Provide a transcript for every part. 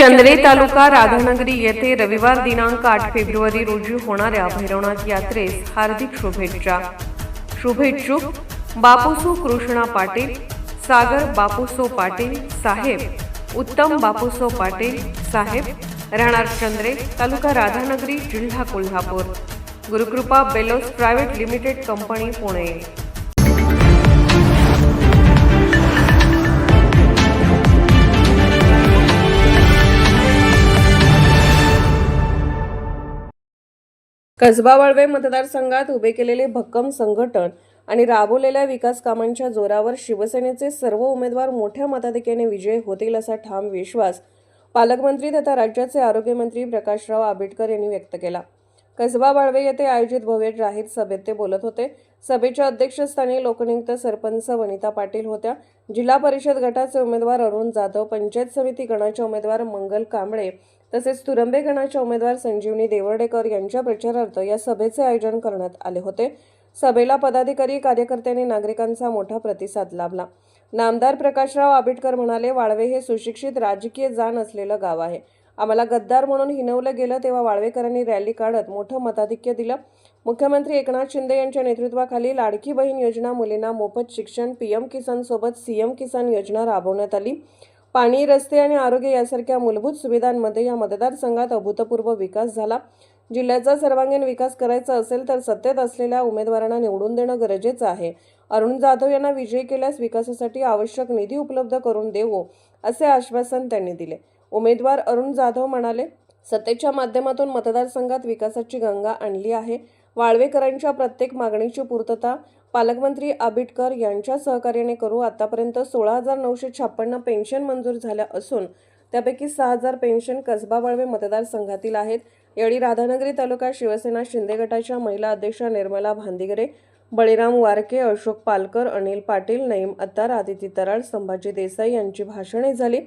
चंद्रे तालुका राधानगरी येथे रविवार दिनांक 8 फेब्रुवारी रोजी होणाऱ्या भैरवनाथ यात्रेस हार्दिक शुभेच्छुक बापूसो कृष्णा पाटील, सागर बापूसो पाटील साहेब, उत्तम बापूसो पाटील साहेब, राहणार चंद्रे, तालुका राधानगरी, जिल्हा Kolhapur. Gurukrupa Bellows Private Limited company, Pune. Kasba Walwe मतदारसंघात उभे केलेले भक्कम संघटन आणि राबवलेल्या विकास कामांच्या जोरावर शिवसेनेचे सर्व उमेदवार मोठ्या मताधिक्याने विजयी होतील असा ठाम विश्वास पालकमंत्री तथा राज्याचे आरोग्यमंत्री प्रकाशराव आंबेडकर यांनी व्यक्त केला. कसबा वाळवे येथे आयोजित भव्य जाहीर सभेत ते बोलत होते. सभेच्या अध्यक्षस्थानी लोकनियुक्त सरपंच वनिता पाटील होत्या. जिल्हा परिषद गटाचे उमेदवार अरुण जाधव, पंचायत समिती गणाचे उमेदवार मंगल कांबळे तसेच तुरंबे गणाच्या उमेदवार संजीवनी देवर्डेकर यांच्या प्रचारार्थ या सभेचे आयोजन करण्यात आले होते. सभेला पदाधिकारी, कार्यकर्त्यांनी, नागरिकांचा मोठा प्रतिसाद लाभला. नामदार प्रकाशराव आंबेडकर म्हणाले, वाळवे हे सुशिक्षित, राजकीय जाण असलेलं गाव आहे. आम्हाला गद्दार म्हणून हिणवलं गेलं तेव्हा वाळवेकरांनी रॅली काढत मोठं मताधिक्य दिलं. मुख्यमंत्री एकनाथ शिंदे यांच्या नेतृत्वाखाली लाडकी बहीण योजना, मुलींना मोफत शिक्षण, पीएम किसान सोबत सीएम किसान योजना राबवण्यात आली. पाणी, रस्ते आणि आरोग्य यासारख्या मूलभूत सुविधांमध्ये या मतदारसंघात अभूतपूर्व विकास झाला. जिल्ह्याचा सर्वांगीण विकास करायचा असेल तर सत्तेत असलेल्या उमेदवारांना निवडून देणं गरजेचं आहे. अरुण जाधव यांना विजयी केल्यास विकासासाठी आवश्यक निधी उपलब्ध करून देऊ असे आश्वासन त्यांनी दिले. उमेदवार अरुण जाधव म्हणाले, सत्तेच्या माध्यमातून मतदारसंघात विकासाची गंगा आणली आहे. वाळवेकरांच्या प्रत्येक मागणीची पूर्तता पालकमंत्री आंबेडकर यांच्या सहकार्याने करू. आतापर्यंत 16,956 पेन्शन मंजूर झाल्या असून त्यापैकी 6,000 पेन्शन कसबा वाळवे मतदारसंघातील आहेत. यावेळी राधानगरी तालुका शिवसेना शिंदे गटाच्या महिला अध्यक्षा निर्मला भांदिगरे, बळीराम वारके, अशोक पालकर, अनिल पाटील, नईम अत्तार, आदिती तराळ, संभाजी देसाई यांची भाषणे झाली.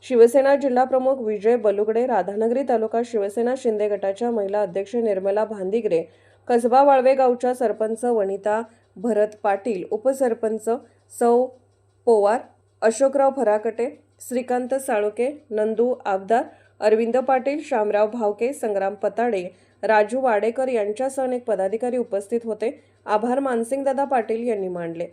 शिवसेना जिल्हा प्रमुख विजय बलुगडे, राधानगरी तालुका शिवसेना शिंदे गटाच्या महिला अध्यक्ष निर्मला भांदिगरे, कसबा वाळवे गावच्या सरपंच वनिता भरत पाटील, उपसरपंच सौ पोवार, अशोकराव फराकटे, श्रीकांत साळुके, नंदू आबदार, अरविंद पाटील, शामराव भावके, संग्राम पताडे, राजू वाडेकर यांच्यासह अनेक पदाधिकारी उपस्थित होते. आभार मानसिंगदादा पाटील यांनी मानले.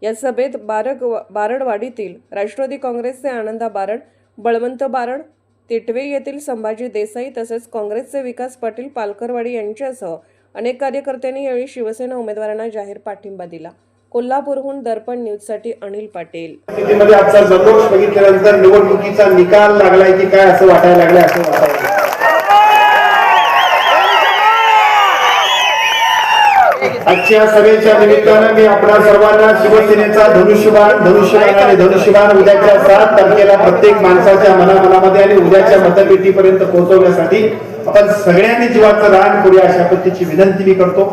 या सभेत बारडवाडीतील राष्ट्रवादी काँग्रेसचे आनंदा बारड, बळवंत बारड, तिटवे येथील संभाजी देसाई तसेच काँग्रेसचे विकास पाटील पालकरवाडी यांच्यासह अनेक कार्यकर्त्यांनी यावेळी शिवसेना उमेदवारांना जाहीर पाठिंबा दिला. कोल्हापूरहून दर्पण न्यूजसाठी अनिल पाटील. मध्ये आजचा जल्लोष बघितल्यानंतर निवडणुकीचा निकाल लागलाय की काय असं वाटायला लागलंय. असं वाटायला आजच्या सभेच्या निमित्तानं मी आपल्या सर्वांना शिवसेनेचा धनुष्यबाण उद्याच्या 7 तारखेला प्रत्येक माणसाच्या मनामध्ये आणि उद्याच्या मतपेटीपर्यंत पोहोचवण्यासाठी आपण सगळ्यांनी जीवाचं रान करूया अशा पद्धतीची विनंती मी करतो.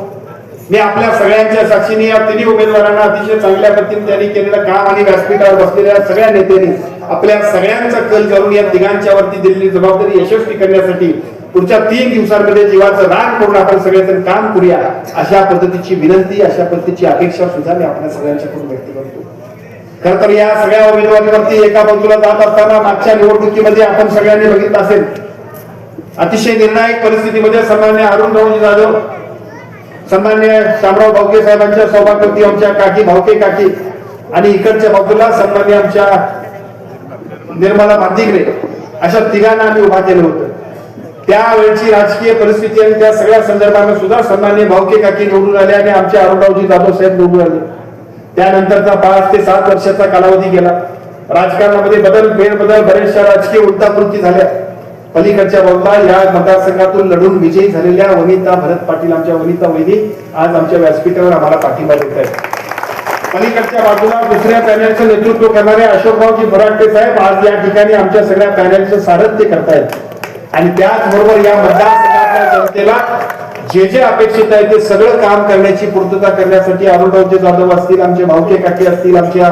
मी आपल्या सगळ्यांच्या साक्षीने या तिन्ही उमेदवारांना अतिशय चांगल्या पद्धतीने त्यांनी केलेलं काम आणि व्यासपीठावर बसलेल्या सगळ्या नेत्यांनी आपल्या सगळ्यांचा कल करून या तिघांच्या वरती दिलेली जबाबदारी यशस्वी करण्यासाठी पुढच्या 3 दिवसांमध्ये जीवाचं रान करून आपण सगळेजण काम करूया अशा पद्धतीची विनंती, अशा पद्धतीची अपेक्षा सुद्धा मी आपल्या सगळ्यांच्याकडून व्यक्त करतो. खरं तर या सगळ्या उमेदवारीवरती एका बाजूला जात असताना मागच्या निवडणुकीमध्ये आपण सगळ्यांनी बघितलं असेल, अतिशय निर्णायक परिस्थितीमध्ये सन्मान्य अरुण जाधव, सन्मान्य शामराव भावके साहेबांच्या सौभाग्यवती आमच्या काकी भावके काकी आणि इकडच्या बाजूला सन्मान्य आमच्या निर्मला भांदिगरे अशा तिघांना आम्ही उभा केलं होतं. त्यावेळची राजकीय परिस्थिती आणि त्या सगळ्या संदर्भाने सुद्धा सन्मान्य भावके काकी निवडून आले आणि आमचे अरुणरावजी जाधव साहेब निवडून आले. त्यानंतरचा 5 ते 7 वर्षाचा कालावधी गेला. राजकारणामध्ये फेरबदल, बरेचशा राजकीय उलटापुलटी झाल्या. पलीकडच्या बाजूला या मतदारसंघातून लढून विजयी झालेल्या वनिता भरत पाटील, आमच्या वनिता वहिनी आज आमच्या व्यासपीठावर आम्हाला पाठिंबा देत आहेत. पलीकडच्या बाजूला दुसऱ्या पॅनलचं नेतृत्व करणारे अशोकरावजी फराकटे साहेब आज या ठिकाणी आमच्या सगळ्या पॅनलचं सारथ्य करतायत. आणि त्याचबरोबर या मतदारसंघातल्या जनतेला जे जे अपेक्षित आहे ते सगळं काम करण्याची पूर्तता करण्यासाठी अरुणरावजी जाधव असतील, आमचे भावके काकी असतील, आमच्या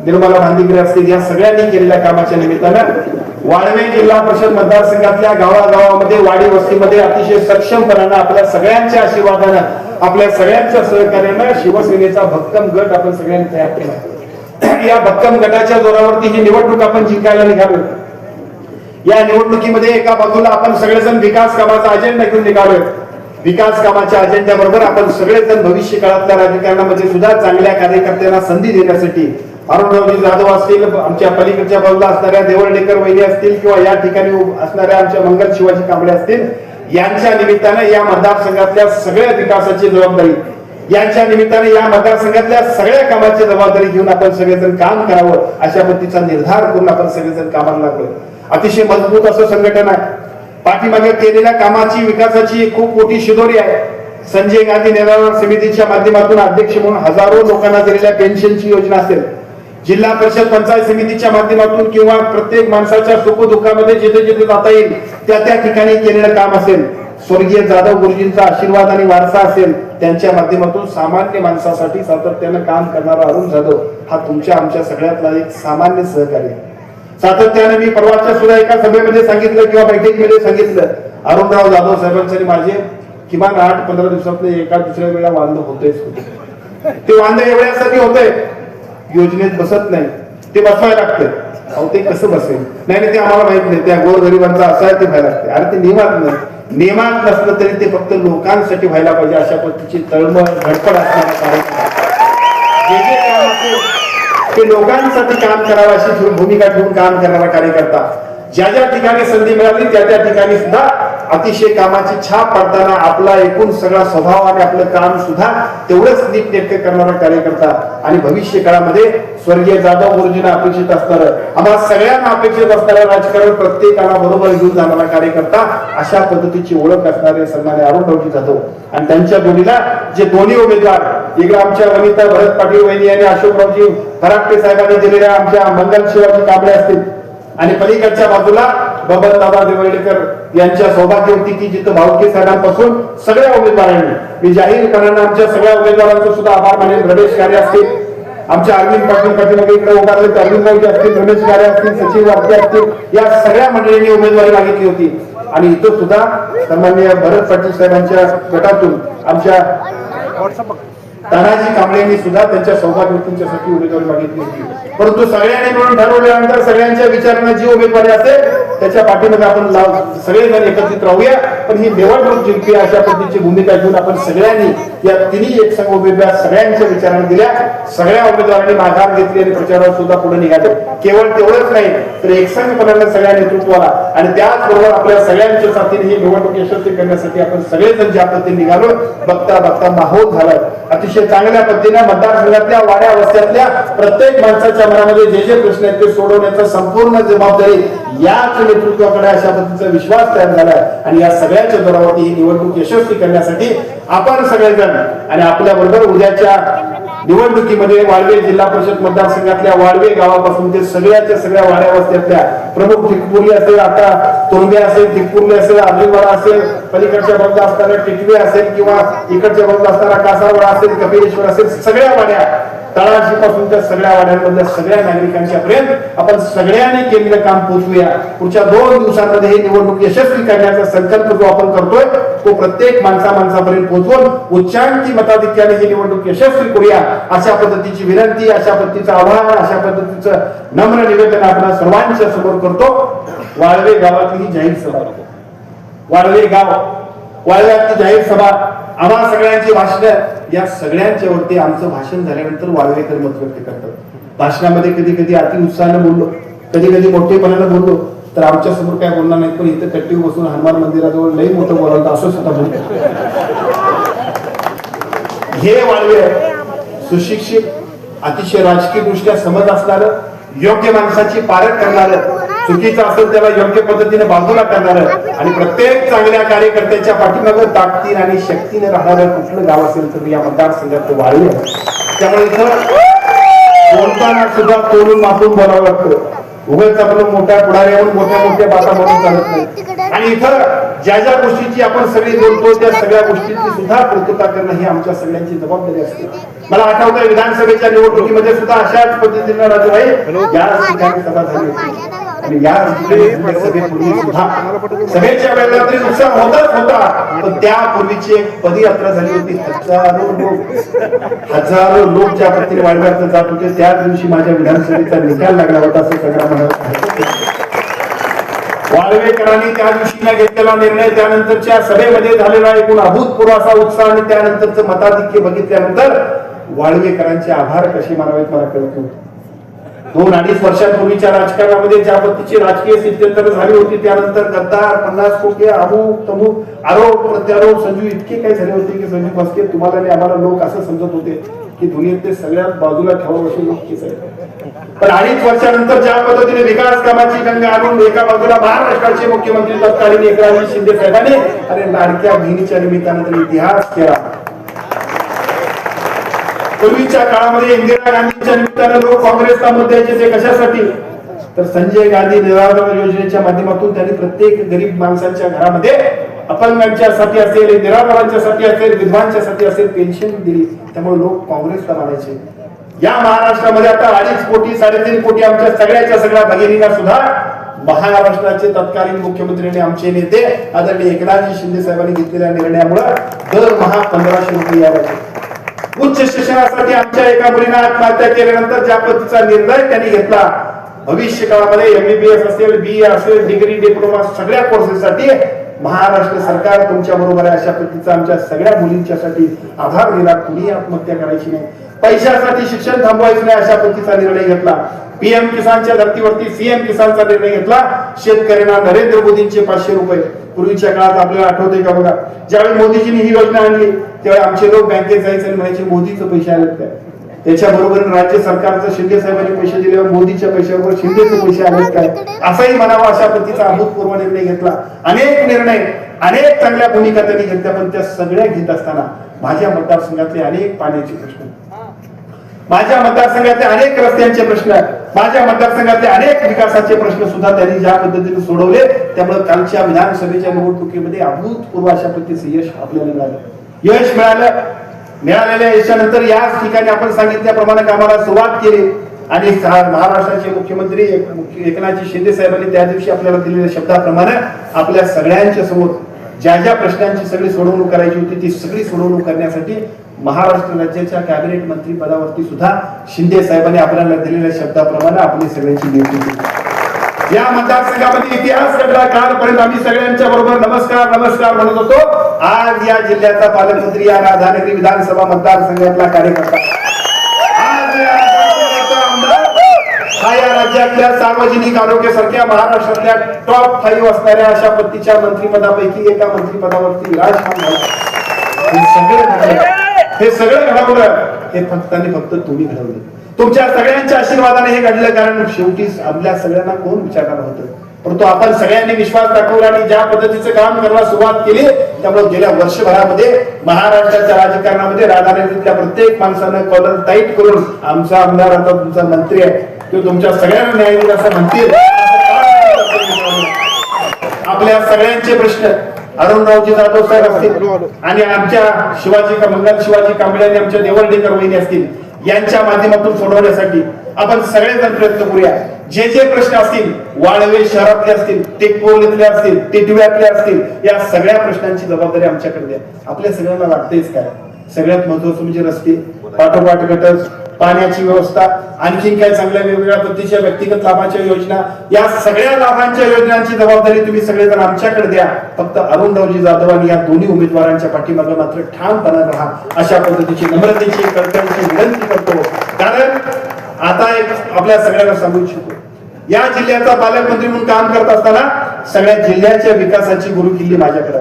निर्मला भांदिगरे असतील, या सगळ्यांनी केलेल्या कामाच्या निमित्तानं वाळवे जिल्हा परिषद मतदारसंघातल्या गावागावामध्ये, वाडी वस्तीमध्ये अतिशय सक्षमपणानं आपल्या सगळ्यांच्या आशीर्वादानं, आपल्या सगळ्यांच्या सहकार्यानं शिवसेनेचा भक्कम गट आपण सगळ्यांनी तयार केला. या भक्कम गटाच्या जोरावरती ही निवडणूक आपण जिंकायला निघालो. या निवडणुकीमध्ये एका बाजूला आपण सगळेजण विकास कामाचा अजेंडा घेऊन निघालोय. विकास कामाच्या अजेंड्याबरोबर आपण सगळेजण भविष्य काळातल्या राजकारणामध्ये सुद्धा चांगल्या कार्यकर्त्यांना संधी देण्यासाठी अरुणरावजी जाधव असतील, आमच्या पलीकडच्या बाजूला असणाऱ्या देवळडेकर वहिनी असतील किंवा या ठिकाणी असणाऱ्या आमच्या मंगल शिवाजी कांबळे असतील, यांच्या निमित्ताने या मतदारसंघातल्या सगळ्या विकासाची जबाबदारी, यांच्या निमित्ताने या मतदारसंघातल्या सगळ्या कामाची जबाबदारी घेऊन आपण सगळेजण काम करावं अशा पद्धतीचा निर्धार करून आपण सगळेजण कामाला लागलोय. अतिशय मजबूत असं संघटन आहे. पाठीमागे केलेल्या कामाची विकासाची खूप मोठी शिदोरी आहे. संजय गांधी निराधार समितीच्या माध्यमातून अध्यक्ष म्हणून हजारो लोकांना दिलेल्या पेन्शनची योजना असेल, जिल्हा परिषद पंचायत समितीच्या माध्यमातून किंवा प्रत्येक माणसाच्या सुखदुःखामध्ये जिथे जिथे जाता येईल त्या त्या ठिकाणी केलेलं काम असेल, स्वर्गीय जाधव गुरुजींचा आशीर्वाद आणि वारसा असेल, त्यांच्या माध्यमातून सामान्य माणसासाठी सातत्यानं काम करणारा अरुण जाधव हा तुमच्या आमच्या सगळ्यातला एक सामान्य सहकारी आहे. सातत्याने मी परवाच्या सुद्धा एका सभेमध्ये सांगितलं किंवा बैठकीमध्ये सांगितलं, अरुणराव जाधव साहेबांचे माझे किमान 8-15 दिवसात एका दुसऱ्या वेळा वांद होतेच होते. ते वांद एवढ्यासाठी होते, योजनेत बसत नाही, ते बसवायला लागते. अहो ते कसं बसेल? नाही ते आम्हाला माहित नाही, त्या गोरगरिबांचा असं आहे ते व्हायला लागते. अरे ते नियमात नाही, नियमात नसलं तरी ते फक्त लोकांसाठी व्हायला पाहिजे अशा पद्धतीची तळमळ धडपड असणारा कार्यक्रम, जे जे काम असेल ते लोकांसाठी काम करावं अशी भूमिका ठेवून काम करणारा कार्यकर्ता, ज्या ज्या ठिकाणी संधी मिळाली त्या त्या ठिकाणी सुद्धा अतिशय कामाची छाप पडताना आपला एकूण सगळा स्वभाव आणि आपलं काम सुद्धा तेवढंच नीटनेटकं करणारा कार्यकर्ता आणि भविष्य काळामध्ये स्वर्गीय जाधव गुरुजींना अपेक्षित असणारं, आम्हाला सगळ्यांना अपेक्षित असणारं राजकारण प्रत्येकाला बरोबर घेऊन जाणारा कार्यकर्ता, अशा पद्धतीची ओळख असणारे सन्मान्य अरुणरावजी जाधव आणि त्यांच्या जोडीला जे दोन्ही उमेदवार, इकडे आमच्या वनिता भरत पाटील वहिनी आणि अशोकरावजी फराटे साहेबांनी दिलेल्या आमच्या मंगल शिवाजी कांबळे असतील आणि पलीकडच्या बाजूला बबन दादा देवळेकर यांच्या सौभाग्यवती की जिथं भाऊकी साहेबांपासून सगळ्या उमेदवारांनी मी जाहीरपणाने आमच्या सगळ्या उमेदवारांचं सुद्धा आभार मानेन. रमेश कार्य असतील, आमच्या अरविंद पाटील पाटील इकडे उभारले अरविंद भाऊजी असतील, रमेश कार्य असतील, सचिव वारके असतील, या सगळ्या मंडळींनी उमेदवारी मागितली होती. आणि इथं सुद्धा सन्माननीय भरत पाटील साहेबांच्या गटातून आमच्या तानाजी कांबळेंनी सुद्धा त्यांच्या सौभाग्यवतींच्यासाठी उमेदवारी मागितली होती. परंतु सगळ्यांनी मिळून ठरवल्यानंतर सगळ्यांच्या विचारांना जी उमेदवारी असेल त्याच्या पाठीमागे आपण सगळेजण एकत्रित राहूया, पण ही निवडणूक जिंकूया अशा पद्धतीची भूमिका घेऊन आपण सगळ्यांनी या तिन्ही एकसंघ उमेदवार सगळ्यांच्या विचारांना दिल्या. सगळ्या उमेदवारांनी माघार घेतली आणि प्रचारात सुद्धा पुढे निघाले. केवळ तेवढंच नाही तर एकसंघपणाने सगळ्या नेतृत्वाला आणि त्याचबरोबर आपल्या सगळ्यांच्या साथीने ही निवडणूक यशस्वी करण्यासाठी आपण सगळेजण ज्या पद्धतीने निघालो, बघता बघता माहोल झालाय अतिशय चांगल्या पद्धतीने. मतदारसंघातल्या वाड्या वस्त्यातल्या प्रत्येक माणसाच्या मनामध्ये जे जे प्रश्न आहेत ते सोडवण्याचा संपूर्ण जबाबदारी याच नेतृत्वाकडे अशा पद्धतीचा विश्वास तयार झालाय आणि या सगळ्याच्या जोरावरती ही निवडणूक यशस्वी करण्यासाठी आपण सगळेजण आणि आपल्या बरोबर उद्याच्या निवडणुकीमध्ये वाळवे जिल्हा परिषद मतदारसंघातल्या वाळवे गावापासून ते सगळ्या वाड्या वस्त्यातल्या प्रमुख टिकपुर्ली असेल, आता तोंडे असेल, टिकपुर्ली असेल, अर्जुनवाडा असेल, पलीकडच्या बाजूला असणारा टिटवे असेल किंवा इकडच्या बाजूला असणारा कासारवाडा असेल, कपिलेश्वर असेल, सगळ्या वाड्या तळाशीपासूनच्या सगळ्या वाड्यांमधल्या सगळ्या नागरिकांच्या पर्यंत आपण सगळ्यांनी केलेलं काम पोहोचूया. पुढच्या 2 दिवसांमध्ये ही निवडणूक यशस्वी करण्याचा संकल्प जो आपण करतोय तो प्रत्येक माणसापर्यंत पोहोचवून उच्चांकी मताधिक्याने ही निवडणूक यशस्वी करूया अशा पद्धतीची विनंती, अशा पद्धतीचं आव्हान, अशा पद्धतीचं नम्र निवेदन आपण सर्वांच्या समोर करतो. वाळवे गावातली ही जाहीर सभा, वाळवे गाव वाळव्यातली जाहीर सभा, आम्हा सगळ्यांची भाषण, या सगळ्यांच्या वरती आमचं भाषण झाल्यानंतर वाळवेकर मत व्यक्त करतात. भाषणामध्ये कधी कधी अति उत्साहानं बोललो, कधी कधी मोठेपणानं बोललो तर आमच्या समोर काय बोलणार नाही, पण इथं कट्टीवर बसून हनुमान मंदिराजवळ लई मोठं बोलावं असं सुद्धा बोलतो. हे वाळवे सुशिक्षित, अतिशय राजकीय दृष्ट्या समज असणारं, योग्य माणसाची पारख करणारं, चुकीचं असेल त्याला योग्य पद्धतीने बाजूला करणारं आणि प्रत्येक चांगल्या कार्यकर्त्याच्या पाठीमागे ताकदीने आणि शक्तीने राहणारं कुठलं गाव असेल तर या मतदारसंघात वाळवे आहे. त्यामुळे इथं बोलताना सुद्धा तोडून मापून बोलावं लागतं. उगाच आपलं मोठ्या पुढाऱ्यावर मोठ्या बाता म्हणून चालत नाही. आणि इथं ज्या ज्या गोष्टीची आपण सगळी बोलतो त्या सगळ्या गोष्टींची सुद्धा पूर्तता करणं ही आमच्या सगळ्यांची जबाबदारी असते. मला आठवतंय विधानसभेच्या निवडणुकीमध्ये सुद्धा अशाच पद्धतीने राजूभाई या ठिकाणी सभा झाली होती आणि या सभेपूर्वी सुद्धा सभेच्या वेळेला तरी नुकसान होतच होता, पण त्यापूर्वीची एक पदयात्रा झाली होती. हजारो लोक ज्या पद्धतीने वाळव्यात जात होते त्याच दिवशी माझ्या विधानसभेचा निकाल लागला होता असं सगळं म्हणत. वाळवेकरांनी त्या दिवशी घेतलेला निर्णय, त्यानंतरच्या सभेमध्ये झालेला एकूण अभूतपूर्व असा उत्साह आणि त्यानंतरचं मताधिक्य बघितल्यानंतर वाळवेकरांचे आभार कसे मानावेत मला कळत नव्हते. 2-2.5 वर्षांपूर्वीच्या राजकारणामध्ये ज्या पद्धतीची राजकीय स्थित्यंतर झाली होती, त्यानंतर गद्दार, 50 कोटी, अमुक तमुक, आरोप प्रत्यारोप, संजू इतके काय झाले होते की संजू भास्के तुम्हाला आणि आम्हाला लोक असं समजत होते की दुनियेत सगळ्यात बाजूला ठेवावं असे लोक केस आहेत. पण 2.5 वर्षानंतर ज्या पद्धतीने विकास कामाची गंगा आणून एका बाजूला महाराष्ट्राचे मुख्यमंत्री तत्कालीन एकनाथ शिंदे साहेबांनी आणि लाडक्या बहिणीच्या निमित्तानं त्यांनी इतिहास केला. पूर्वीच्या काळामध्ये इंदिरा गांधींच्या निमित्तानं लोक काँग्रेसला मत द्यायचे, ते कशासाठी? तर संजय गांधी निराधार योजनेच्या माध्यमातून त्यांनी प्रत्येक गरीब माणसांच्या घरामध्ये अपंगांच्यासाठी असेल, निराधारांच्यासाठी असेल, विधवांच्यासाठी असेल पेन्शन दिली. त्यामुळे लोक काँग्रेसला मानायचे. या महाराष्ट्रामध्ये आता 2.5 कोटी 3.5 कोटी आमच्या सगळ्या भगिनींना सुद्धा महाराष्ट्राचे तत्कालीन मुख्यमंत्री आणि आमचे नेते आदरणीय एकनाथजी शिंदे साहेबांनी घेतलेल्या निर्णयामुळे दरमहा 1500 रुपये यायचे. उच्च शिक्षणासाठी आमच्या एका मुलीने आत्महत्या केल्यानंतर ज्या पद्धतीचा निर्णय त्यांनी घेतला, भविष्य काळामध्ये MBBS असेल, BA असेल, डिग्री डिप्लोमा सगळ्या कोर्सेससाठी महाराष्ट्र सरकार तुमच्या बरोबर आहे अशा पद्धतीचा आमच्या सगळ्या मुलींच्यासाठी आधार दिला. कुणी आत्महत्या करायची नाही, पैशासाठी शिक्षण थांबवायचं नाही अशा पद्धतीचा निर्णय घेतला. PM किसानच्या धर्तीवरती CM किसानचा निर्णय घेतला. शेतकऱ्यांना नरेंद्र मोदींचे 500 रुपये. पूर्वीच्या काळात आपल्याला आठवतंय का बघा, ज्यावेळी मोदीजींनी ही योजना आणली त्यावेळी आमचे लोक बँकेत जायचे आणि म्हणायचे मोदीचे पैसे आलेत काय. त्याच्याबरोबर राज्य सरकारचं शिंदे साहेबांनी पैसे दिले, मोदीच्या पैशाबरोबर शिंदेचे पैसे आलेत काय असंही म्हणावं अशा पद्धतीचा अभूतपूर्व निर्णय घेतला. अनेक निर्णय, अनेक चांगल्या भूमिका त्यांनी घेतल्या. पण त्या सगळ्या घेत असताना माझ्या मतदारसंघातले अनेक पाण्याचे प्रश्न, माझ्या मतदारसंघातले अनेक रस्त्यांचे प्रश्न, माझ्या मतदारसंघातले अनेक विकासाचे प्रश्न सुद्धा त्यांनी ज्या पद्धतीने सोडवले, त्यामुळे कालच्या विधानसभेच्या निवडणुकीमध्ये अभूतपूर्व अशा पद्धतीचे यश आपल्याला मिळालं. यश मिळालेल्या यशानंतर याच ठिकाणी आपण सांगितल्याप्रमाणे कामाला सुरुवात केली आणि महाराष्ट्राचे मुख्यमंत्री एकनाथजी शिंदे साहेबांनी त्या दिवशी आपल्याला दिलेल्या शब्दाप्रमाणे आपल्या सगळ्यांच्या समोर ज्या ज्या प्रश्नांची सगळी सोडवणूक करायची होती ती सगळी सोडवणूक करण्यासाठी महाराष्ट्र राज्याच्या कॅबिनेट मंत्री पदावरती सुद्धा शिंदे साहेबांनी आपल्याला दिलेल्या शब्दाप्रमाणे आपली सगळ्यांची नियुक्ती केली. या मतदारसंघामध्ये इतिहास घडला. कालपर्यंत आम्ही सगळ्यांच्या बरोबर नमस्कार नमस्कार म्हणत होतो. आज या जिल्ह्याचा पालकमंत्री, या राधानगरी विधानसभा मतदारसंघातला कार्यकर्ता, आज या मतदारसंघाचा आमदार हा या राज्यातल्या सार्वजनिक आरोग्यासारख्या महाराष्ट्रातल्या टॉप 5 असणाऱ्या अशा पद्धतीच्या मंत्रिपदापैकी एका मंत्रिपदावरती विराजमान झाला. हे सगळं घडवलं हे फक्त तुम्ही घडवलं. तुमच्या सगळ्यांच्या आशीर्वादाने हे घडलं. कारण शेवटी आपल्या सगळ्यांना कोण विचारणार होतं, परंतु आपण सगळ्यांनी विश्वास दाखवला आणि ज्या पद्धतीचं काम करायला सुरुवात केली त्यामुळे गेल्या वर्षभरामध्ये महाराष्ट्राच्या राजकारणामध्ये राधानगरीतल्या प्रत्येक माणसानं कॉलर टाईट करून आमचा आमदार आता तुमचा मंत्री आहे, तो तुमच्या सगळ्यांना न्याय देईल असं म्हणतील. आपल्या सगळ्यांचे प्रश्न अरुणरावजी जाधव साहेब असतील आणि आमच्या मंगल शिवाजी कांबळे आणि आमच्या देवर्डेकर वहिनी असतील, यांच्या माध्यमातून सोडवण्यासाठी आपण सगळेजण प्रयत्न करूया. जे जे प्रश्न असतील, वाळवे शहरातले असतील, टेकपोलीतले असतील, टिटव्यातले असतील, या सगळ्या प्रश्नांची जबाबदारी आमच्याकडे द्या. आपल्या सगळ्यांना वाटतेच काय, सगळ्यात महत्वाचं म्हणजे रस्ते, पाठोपाठ गटर, पाण्याची व्यवस्था, आणखीन काय चांगल्या वेगवेगळ्या पद्धतीच्या व्यक्तिगत लाभाच्या योजना, या सगळ्या लाभांच्या योजनांची जबाबदारी तुम्ही सगळेजण आमच्याकडे द्या. फक्त अरुणरावजी जाधव आणि या दोन्ही उमेदवारांच्या पाठीमागे मात्र ठामपणे राहा अशा पद्धतीची नम्रतेची कळकळीची विनंती करतो. कारण आता एक आपल्या सगळ्यांना सांगू इच्छितो, या जिल्ह्याचा पालकमंत्री म्हणून काम करत असताना सगळ्या जिल्ह्याच्या विकासाची गुरुकिल्ली माझ्याकडे.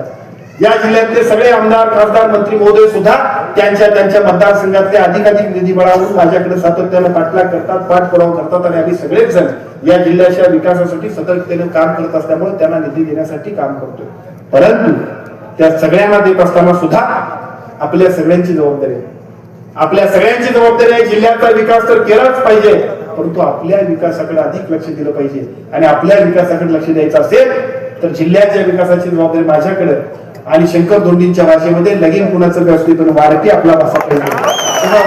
या जिल्ह्यातले सगळे आमदार, खासदार, मंत्री महोदय सुद्धा त्यांच्या मतदारसंघातले अधिकाधिक निधी मिळवून माझ्याकडे सातत्याने पाठलाग करतात, पाठपुरावा करतात आणि आम्ही सगळेच जण या जिल्ह्याच्या विकासासाठी सतर्कतेने काम करत असल्यामुळे त्यांना निधी देण्यासाठी काम करतोय. परंतु त्या सगळ्यांना देत असताना सुद्धा आपल्या सगळ्यांची जबाबदारी आहे. आपल्या सगळ्यांची जबाबदारी आहे. जिल्ह्याचा विकास तर केलाच पाहिजे, परंतु आपल्या विकासाकडे अधिक लक्ष दिलं पाहिजे. आणि आपल्या विकासाकडे लक्ष द्यायचं असेल तर जिल्ह्याच्या विकासाची जबाबदारी माझ्याकडे आणि शंकर दोंडींच्या भाषेमध्ये लगीन कुणाचं व्यवस्थित पण वारकी आपला भाषा पाहिजे.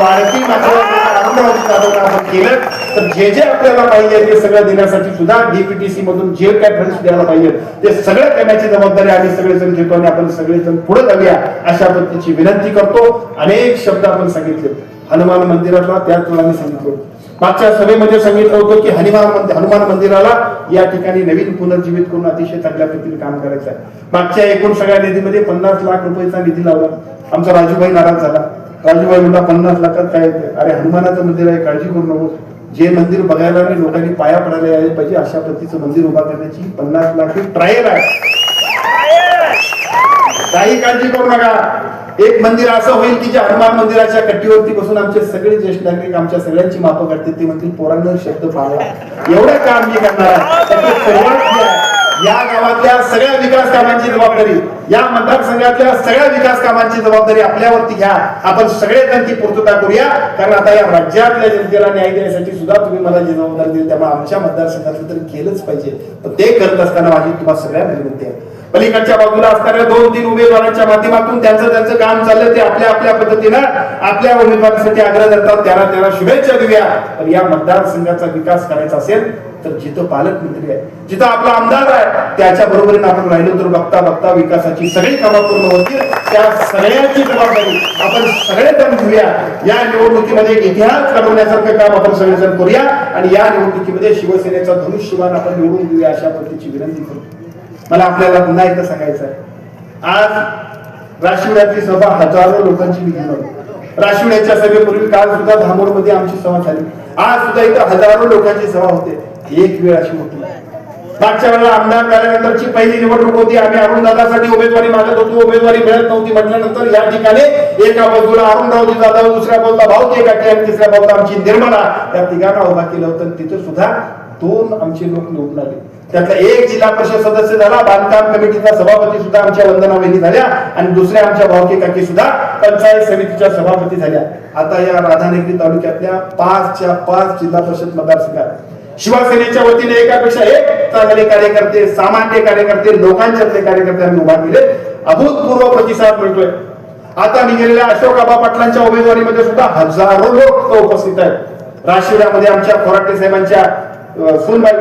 वारकी आपण केलं तर जे जे आपल्याला पाहिजे ते सगळं देण्यासाठी सुद्धा DPTC मधून जे काय फंड्स द्यायला पाहिजे ते सगळं करण्याची जबाबदारी आम्ही सगळेजण घेतो आणि आपण सगळेजण पुढे जाऊया अशा पद्धतीची विनंती करतो. अनेक शब्द आपण सांगितले. हनुमान मंदिरातला त्याच वेळा मी सांगितलं मागच्या सभेमध्ये सांगितलं होतं की हनुमान मंदिराला या ठिकाणी नवीन पुनर्जीवित करून अतिशय चांगल्या पद्धतीने काम करायचं आहे. मागच्या एकूण सगळ्या निधीमध्ये 50 लाख रुपयाचा निधी लावला. आमचा राजूभाई नाराज झाला. राजूभाई म्हणला 50 लाखात काय येते? अरे हनुमानाचं मंदिर आहे, काळजी करू नको. जे मंदिर बघायला आणि लोकांनी पाया पडायला यायला पाहिजे अशा पद्धतीचं मंदिर उभा करण्याची 50 लाख ही ट्रायल आहे. काही काळजी करू नका. एक मंदिर असं होईल की जे हनुमान मंदिराच्या कट्टीवरती बसून आमचे सगळे ज्येष्ठ नागरिक आमच्या सगळ्यांची मापं करते. ते म्हणतील पोरांना शब्द पाळला. एवढं काम मी करणार आहे. या गावातल्या सगळ्या विकास कामांची जबाबदारी, या मतदारसंघातल्या सगळ्या विकास कामांची जबाबदारी आपल्यावरती घ्या. आपण सगळेजण ती पूर्तता करूया. कारण आता या राज्यातल्या जनतेला न्याय देण्यासाठी सुद्धा तुम्ही मला जी जबाबदारी दिली त्यामुळे आमच्या मतदारसंघातलं तरी केलंच पाहिजे. पण ते करत असताना माझी तुम्हाला सगळ्यांना विनंती आहे, पलीकडच्या बाजूला असणाऱ्या 2-3 उमेदवारांच्या माध्यमातून त्यांचं काम चाललं ते आपल्या पद्धतीनं आपल्या उमेदवारांसाठी आग्रह धरतात. त्यांना शुभेच्छा देऊया. पण या मतदारसंघाचा विकास करायचा असेल तर जिथं पालकमंत्री आहे, जिथं आपला आमदार आहे, त्याच्या बरोबरीने आपण राहिलो तर बघता विकासाची सगळी कामं पूर्ण होतील. त्या सगळ्यांची जबाबदारी आपण सगळेजण घेऊया. या निवडणुकीमध्ये एक इतिहास घडवण्यासारखं काम आपण सगळेजण करूया आणि या निवडणुकीमध्ये शिवसेनेचा धनुष्यबाण आपण निवडून देऊया अशा पद्धतीची विनंती करतो. मला आपल्याला पुन्हा एकदा सांगायचं आहे, आज राशिवड्यातली सभा हजारो लोकांची मी घेऊन राशिवड्याच्या सभेपूर्वी काल सुद्धा धामोरमध्ये आमची सभा झाली. आज सुद्धा इथं हजारो लोकांची सभा होते. एक वेळ अशी होती, मागच्या वेळेला आमदार कार्यानंतरची पहिली निवडणूक होती. आम्ही अरुणदादासाठी उमेदवारी मागत होतो, उमेदवारी मिळत नव्हती म्हटल्यानंतर या ठिकाणी एका बाजूला अरुणरावजी जाधव, दुसऱ्या बाजूला भाऊकी काटे आणि तिसऱ्या बाजूला आमची निर्मला, या तिघांना उभा केलं होतं. तिथे सुद्धा 2 आमचे लोक निवडून आले. त्यातला एक जिल्हा परिषद सदस्य झाला, बांधकाम कमिटीचा सभापती सुद्धा आमच्या वंदना वहिनी झाल्या आणि दुसऱ्या आमच्या भाऊकी काकी सुद्धा पंचायत समितीच्या सभापती झाल्या. आता या राधानगरी तालुक्यातल्या 5च्या 5 जिल्हा परिषद मतदारसंघात शिवसेनेच्या वतीने एकापेक्षा एक चांगले कार्यकर्ते, सामान्य कार्यकर्ते, लोकांच्यातले कार्यकर्ते आम्ही उभा केले. अभूतपूर्व प्रतिसाद मिळतोय. आता निघालेल्या अशोक आबा पाटलांच्या उमेदवारीमध्ये सुद्धा हजारो लोक उपस्थित आहेत. राशिवड्यामध्ये आमच्या खोराटे साहेबांच्या सूनबाई,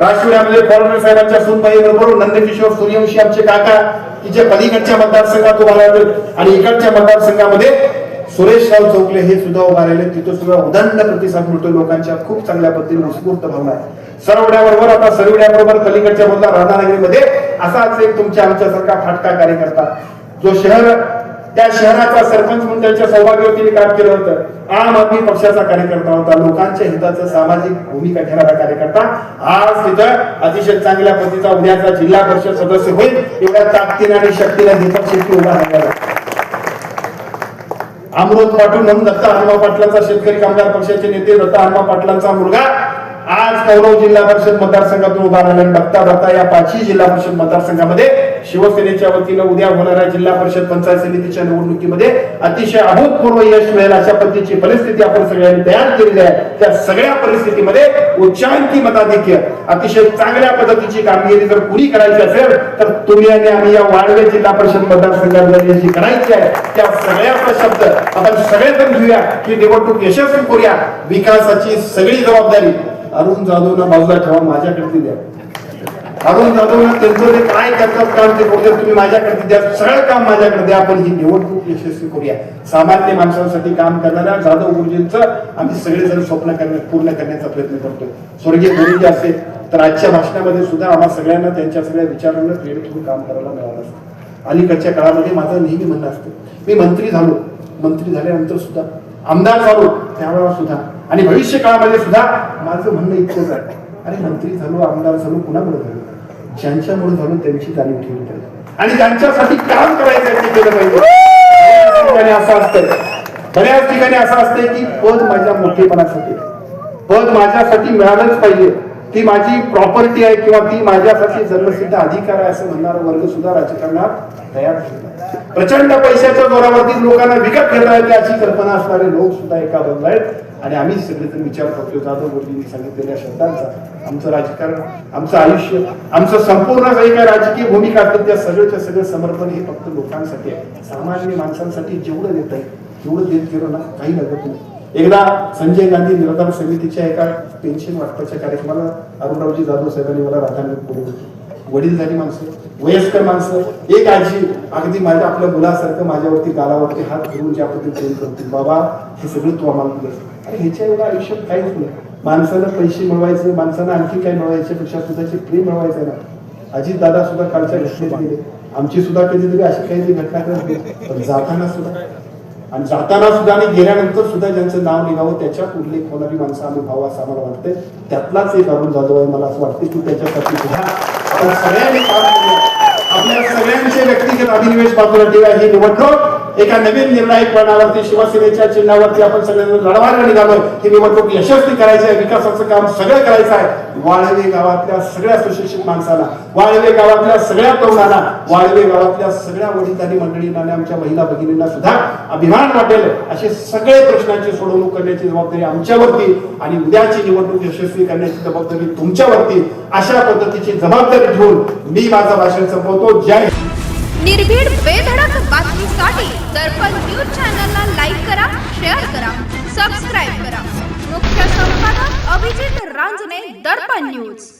राशिवड्यामध्ये खोराटे साहेबांच्या सूनबाई बरोबर नंदकिशोर सूर्यवंशी आमचे काका की जे पलीकडच्या मतदारसंघात उभा राहिले आणि इकडच्या मतदारसंघामध्ये सुरेश राव चौकले हे सुद्धा उभा राहिले. तिथं सुद्धा उदंड प्रतिसाद मिळतो लोकांच्या. खूप चांगल्या पद्धतीने उत्स्फूर्त भावना आहे. सरवड्याबरोबर आता सरवड्याबरोबर पलीकडच्या बाजूला राधानगरीमध्ये असाच एक तुमच्या आमच्यासारखा फाटका कार्यकर्ता जो त्या शहराचा सरपंच म्हणून त्यांच्या सौभाग्यवतीने काम केलं होतं. आम आदमी पक्षाचा कार्यकर्ता होता, लोकांच्या हिताचं सामाजिक भूमिका घेणारा कार्यकर्ता. आज तिथं अतिशय चांगल्या पद्धतीचा उद्याचा जिल्हा परिषद सदस्य होईल. एवढ्या ताकदीने आणि शक्तीने दीपक शेट्टी उभा राहिला. अमृत पाटील म्हणून दत्ता हनुमा पाटलांचा शेतकरी कामगार पक्षाचे नेते दत्ता हनुमा पाटलांचा मुलगा आज कौरव जिल्हा परिषद मतदारसंघातून उभा राहिला. बघता या 5ही जिल्हा परिषद मतदारसंघामध्ये शिवसेनेच्या वतीनं उद्या होणाऱ्या जिल्हा परिषद पंचायत समितीच्या निवडणुकीमध्ये अतिशय अभूतपूर्व यश मिळेल अशा पद्धतीची परिस्थिती आपण सगळ्यांनी तयार केलेली आहे. त्या सगळ्या परिस्थितीमध्ये उच्चांकी मताधिक्य अतिशय चांगल्या पद्धतीची कामगिरी जर पुरी करायची असेल तर तुम्ही आणि आम्ही या वाळवे जिल्हा परिषद मतदारसंघात जी करायची आहे त्या सगळ्याचा शब्द आपण सगळेजण घेऊया की निवडणूक यशस्वी करूया. विकासाची सगळी जबाबदारी अरुण जाधवना बाजूला ठेवा, माझ्याकडे द्या. अरुण जाधवना त्यांचं जे काय करतात काम ते तुम्ही माझ्याकडे द्या, सगळं काम माझ्याकडे द्या. आपण ही निवडणूक यशस्वी करूया. सामान्य माणसांसाठी काम करणाऱ्या जाधव गुरुजींचं आम्ही सगळेजण स्वप्न पूर्ण करण्याचा प्रयत्न करतोय. स्वर्गीय गुरुजी असेल तर आजच्या भाषणामध्ये सुद्धा आम्हा सगळ्यांना त्यांच्या सगळ्या विचारांना प्रेरित होऊन काम करायला मिळालं असतं. अलीकडच्या काळामध्ये माझं नेहमी म्हणणं असतं, मी मंत्री झाल्यानंतर सुद्धा, आमदार झालो त्यावेळेला सुद्धा आणि भविष्य काळामध्ये सुद्धा माझं म्हणणं इतकंच आहे, अरे मंत्री झालो, आमदार झालो, कुणामुळे झालो? ज्यांच्यामुळे झालो त्यांची जाणीव ठेवली पाहिजे आणि ज्यांच्यासाठी काम करायचं ते केलं पाहिजे. बऱ्याच ठिकाणी असं असतंय की पद माझ्या मोठेपणासाठी, पद माझ्यासाठी मिळालंच पाहिजे, ती माझी प्रॉपर्टी आहे किंवा ती माझ्यासाठी जन्मसिद्ध अधिकार आहे असं म्हणणारा वर्ग सुद्धा राजकारणात तयार झाला. प्रचंड पैशाच्या जोरावरती लोकांना विकत घेता येते अशी कल्पना असणारे लोक सुद्धा एका बाजूला आहेत. आणि आम्ही सगळेजण विचार करतो जाधव गुरुजींनी सांगितलेल्या शब्दांचा, आमचं राजकारण, आमचं आयुष्य, आमचं संपूर्ण काही काय राजकीय भूमिका असतात त्या सगळ्याच्या सगळं समर्पण हे फक्त लोकांसाठी आहे. सामान्य माणसांसाठी जेवढं देत आहे तेवढं देत गेलो ना काही लागत नाही. एकदा संजय गांधी निराधार समितीच्या एका पेन्शन वाटपाच्या कार्यक्रमाला अरुणरावजी जाधव साहेबांनी मला राधानगरीत बोलवलं. वडील झाली माणसं, वयस्कर माणसं, एक आजी अगदी आपल्या मुलासारखं माझ्यावरती गालावरती हात फिरवून ज्या पद्धतीने प्रेम करते, बाबा हे सगळं तू आम्हाला दिलं. आणि ह्याच्या एवढं आयुष्यात काहीच नाही. माणसानं पैसे मिळवायचं, माणसानं आणखी काय मिळवायच्यापेक्षा स्वतःचे प्रेम मिळवायचं आहे ना. अजित दादा सुद्धा कालच्या घटनेत गेले, आमची सुद्धा कधीतरी अशी काही घटना करत नाही, पण जाताना सुद्धा आणि गेल्यानंतर सुद्धा ज्यांचं नाव निघावं त्याच्यात उल्लेख होणारी माणसं आम्ही भाऊ असं आम्हाला वाटतंय. त्यातलाच एक अरुण जाधव आहे. मला असं वाटतं की त्याच्यासाठी सुद्धा आपण सगळ्यांनी काम करूया. आपल्या सगळ्यांचे व्यक्तिगत अभिनिवेश बाजूला ठेवा. ही निवडणूक एका नवीन निर्णायक वळणावरती शिवसेनेच्या चिन्हावरती आपण सगळ्यांना लढवायला निघालोय. ही निवडणूक यशस्वी करायची आहे, विकासाचं काम सगळं करायचं आहे. वाळवे गावातल्या सगळ्या सुशिक्षित माणसांना, वाळवे गावातल्या सगळ्या तरुणांना, वाळवे गावातल्या सगळ्या वडीलधारी मंडळींना आणि आमच्या महिला भगिनींना सुद्धा अभिमान वाटेल असे सगळे प्रश्नांची सोडवणूक करण्याची जबाबदारी आमच्यावरती आणि उद्याची निवडणूक यशस्वी करण्याची जबाबदारी तुमच्यावरती. अशा पद्धतीची जबाबदारी ठेवून मी माझं भाषण संपवतो. जय निर्भीड बेधडक बातमीसाठी दर्पण न्यूज चॅनलला लाईक करा, शेअर करा, सबस्क्राईब करा. मुख्य संपादक अभिजित रांजणे, दर्पण न्यूज.